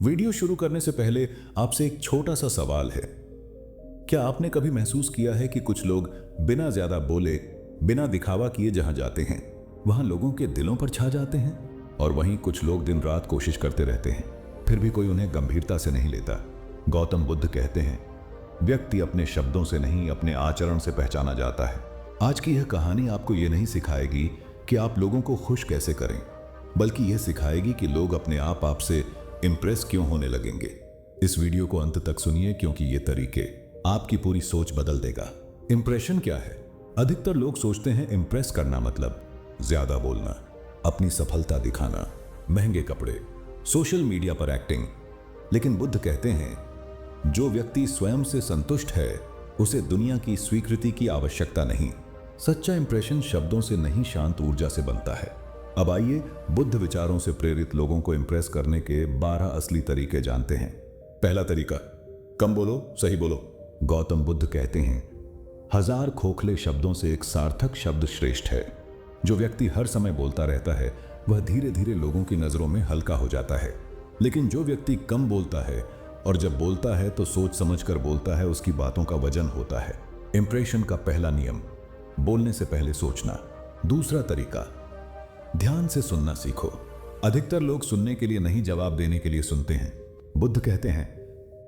Video शुरू करने से पहले आपसे एक छोटा सा सवाल है। क्या आपने कभी महसूस किया है कि कुछ लोग बिना ज्यादा बोले, बिना दिखावा किए जहां जाते हैं वहां लोगों के दिलों पर छा जाते हैं, और वहीं कुछ लोग दिन रात कोशिश करते रहते हैं, फिर भी कोई उन्हें गंभीरता से नहीं लेता। गौतम बुद्ध कहते हैं, व्यक्ति अपने शब्दों से नहीं, अपने आचरण से पहचाना जाता है। आज की यह कहानी आपको यह नहीं सिखाएगी कि आप लोगों को खुश कैसे करें, बल्कि यह सिखाएगी कि लोग अपने आप आपसे इंप्रेस क्यों होने लगेंगे। इस वीडियो को अंत तक सुनिए, क्योंकि ये तरीके आपकी पूरी सोच बदल देगा। इंप्रेशन क्या है? अधिकतर लोग सोचते हैं इंप्रेस करना मतलब ज्यादा बोलना, अपनी सफलता दिखाना, महंगे कपड़े, सोशल मीडिया पर एक्टिंग। लेकिन बुद्ध कहते हैं, जो व्यक्ति स्वयं से संतुष्ट है उसे दुनिया की स्वीकृति की आवश्यकता नहीं। सच्चा इंप्रेशन शब्दों से नहीं, शांत ऊर्जा से बनता है। अब आइए बुद्ध विचारों से प्रेरित लोगों को इंप्रेस करने के 12 असली तरीके जानते हैं। पहला तरीका, कम बोलो, सही बोलो। गौतम बुद्ध कहते हैं, 1000 खोखले शब्दों से एक सार्थक शब्द श्रेष्ठ है। जो व्यक्ति हर समय बोलता रहता है वह धीरे धीरे लोगों की नजरों में हल्का हो जाता है। लेकिन जो व्यक्ति कम बोलता है और जब बोलता है तो सोच समझकर बोलता है, उसकी बातों का वजन होता है। इंप्रेशन का पहला नियम, बोलने से पहले सोचना। दूसरा तरीका, ध्यान से सुनना सीखो। अधिकतर लोग सुनने के लिए नहीं, जवाब देने के लिए सुनते हैं। बुद्ध कहते हैं,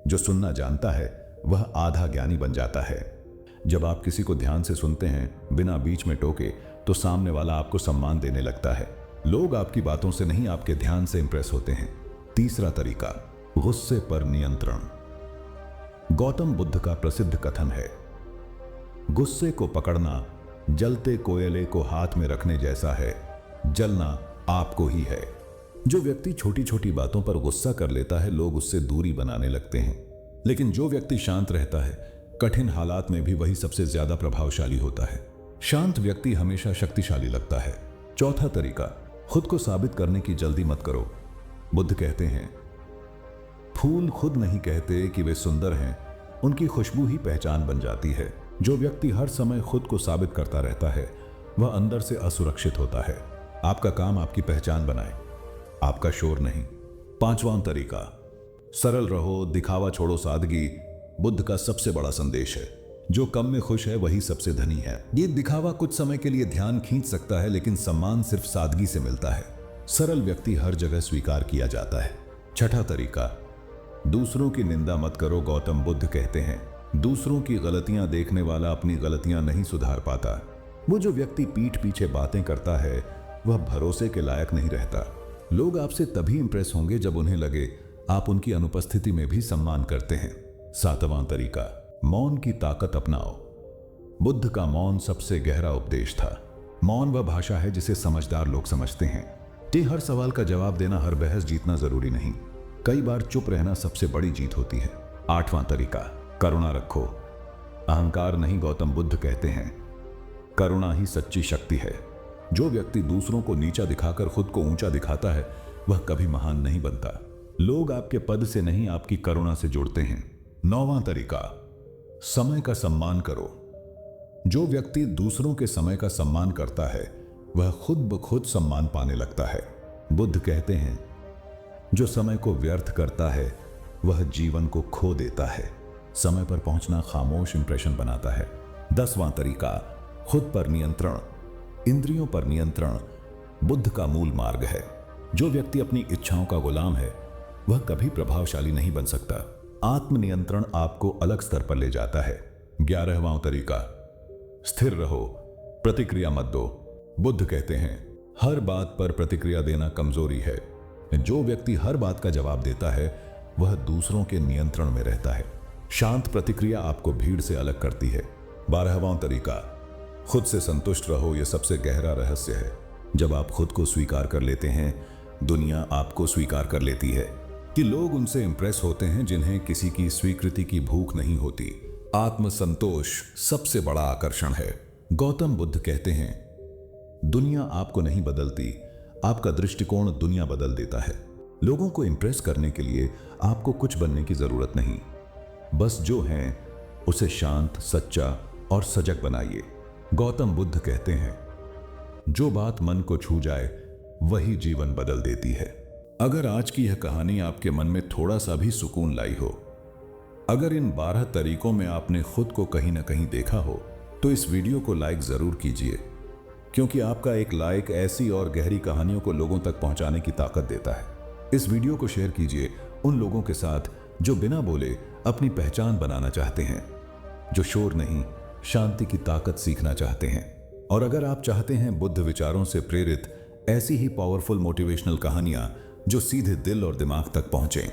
जो सुनना जानता है वह आधा ज्ञानी बन जाता है। जब आप किसी को ध्यान से सुनते हैं बिना बीच में टोके, तो सामने वाला आपको सम्मान देने लगता है। लोग आपकी बातों से नहीं, आपके ध्यान से इंप्रेस होते हैं। तीसरा तरीका, गुस्से पर नियंत्रण। गौतम बुद्ध का प्रसिद्ध कथन है, गुस्से को पकड़ना जलते कोयले को हाथ में रखने जैसा है, जलना आपको ही है। जो व्यक्ति छोटी छोटी बातों पर गुस्सा कर लेता है, लोग उससे दूरी बनाने लगते हैं। लेकिन जो व्यक्ति शांत रहता है, कठिन हालात में भी वही सबसे ज्यादा प्रभावशाली होता है। शांत व्यक्ति हमेशा शक्तिशाली लगता है। चौथा तरीका, खुद को साबित करने की जल्दी मत करो। बुद्ध कहते हैं, फूल खुद नहीं कहते कि वे सुंदर हैं, उनकी खुशबू ही पहचान बन जाती है। जो व्यक्ति हर समय खुद को साबित करता रहता है वह अंदर से असुरक्षित होता है। आपका काम आपकी पहचान बनाए, आपका शोर नहीं। पांचवां तरीका, सरल रहो, दिखावा छोड़ो, सादगी। बुद्ध का सबसे बड़ा संदेश है, जो कम में खुश है वही सबसे धनी है। ये दिखावा कुछ समय के लिए ध्यान खींच सकता है, लेकिन सम्मान सिर्फ सादगी से मिलता है। सरल व्यक्ति हर जगह स्वीकार किया जाता है। छठा तरीका, दूसरों की निंदा मत करो। गौतम बुद्ध कहते हैं, दूसरों की गलतियां देखने वाला अपनी गलतियां नहीं सुधार पाता। वो जो व्यक्ति पीठ पीछे बातें करता है वह भरोसे के लायक नहीं रहता। लोग आपसे तभी इंप्रेस होंगे जब उन्हें लगे आप उनकी अनुपस्थिति में भी सम्मान करते हैं। सातवां तरीका, मौन की ताकत अपनाओ। बुद्ध का मौन सबसे गहरा उपदेश था। मौन वह भाषा है जिसे समझदार लोग समझते हैं। हर सवाल का जवाब देना, हर बहस जीतना जरूरी नहीं। कई बार चुप रहना सबसे बड़ी जीत होती है। आठवां तरीका, करुणा रखो, अहंकार नहीं। गौतम बुद्ध कहते हैं, करुणा ही सच्ची शक्ति है। जो व्यक्ति दूसरों को नीचा दिखाकर खुद को ऊंचा दिखाता है वह कभी महान नहीं बनता। लोग आपके पद से नहीं, आपकी करुणा से जुड़ते हैं। नौवां तरीका, समय का सम्मान करो। जो व्यक्ति दूसरों के समय का सम्मान करता है वह खुद ब खुद सम्मान पाने लगता है। बुद्ध कहते हैं, जो समय को व्यर्थ करता है वह जीवन को खो देता है। समय पर पहुंचना खामोश इंप्रेशन बनाता है। 10वां तरीका, खुद पर नियंत्रण, इंद्रियों पर नियंत्रण। बुद्ध का मूल मार्ग है। जो व्यक्ति अपनी इच्छाओं का गुलाम है वह कभी प्रभावशाली नहीं बन सकता। आत्मनियंत्रण आपको अलग स्तर पर ले जाता है। 11वां तरीका, स्थिर रहो, प्रतिक्रिया मत दो। बुद्ध कहते हैं, हर बात पर प्रतिक्रिया देना कमजोरी है। जो व्यक्ति हर बात का जवाब देता है वह दूसरों के नियंत्रण में रहता है। शांत प्रतिक्रिया आपको भीड़ से अलग करती है। 12वां तरीका, खुद से संतुष्ट रहो। यह सबसे गहरा रहस्य है। जब आप खुद को स्वीकार कर लेते हैं, दुनिया आपको स्वीकार कर लेती है। कि लोग उनसे इंप्रेस होते हैं जिन्हें किसी की स्वीकृति की भूख नहीं होती। आत्मसंतोष सबसे बड़ा आकर्षण है। गौतम बुद्ध कहते हैं, दुनिया आपको नहीं बदलती, आपका दृष्टिकोण दुनिया बदल देता है। लोगों को इंप्रेस करने के लिए आपको कुछ बनने की जरूरत नहीं, बस जो हैं उसे शांत, सच्चा और सजग बनाइए। गौतम बुद्ध कहते हैं, जो बात मन को छू जाए वही जीवन बदल देती है। अगर आज की यह कहानी आपके मन में थोड़ा सा भी सुकून लाई हो, अगर इन 12 तरीकों में आपने खुद को कहीं ना कहीं देखा हो, तो इस वीडियो को लाइक जरूर कीजिए, क्योंकि आपका एक लाइक ऐसी और गहरी कहानियों को लोगों तक पहुंचाने की ताकत देता है। इस वीडियो को शेयर कीजिए उन लोगों के साथ जो बिना बोले अपनी पहचान बनाना चाहते हैं, जो शोर नहीं, शांति की ताकत सीखना चाहते हैं। और अगर आप चाहते हैं बुद्ध विचारों से प्रेरित ऐसी ही पावरफुल मोटिवेशनल कहानियां जो सीधे दिल और दिमाग तक पहुंचें,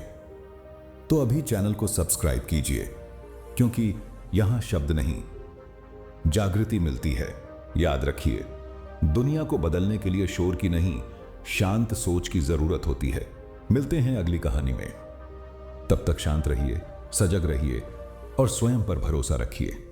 तो अभी चैनल को सब्सक्राइब कीजिए, क्योंकि यहां शब्द नहीं, जागृति मिलती है। याद रखिए, दुनिया को बदलने के लिए शोर की नहीं, शांत सोच की जरूरत होती है। मिलते हैं अगली कहानी में। तब तक शांत रहिए, सजग रहिए और स्वयं पर भरोसा रखिए।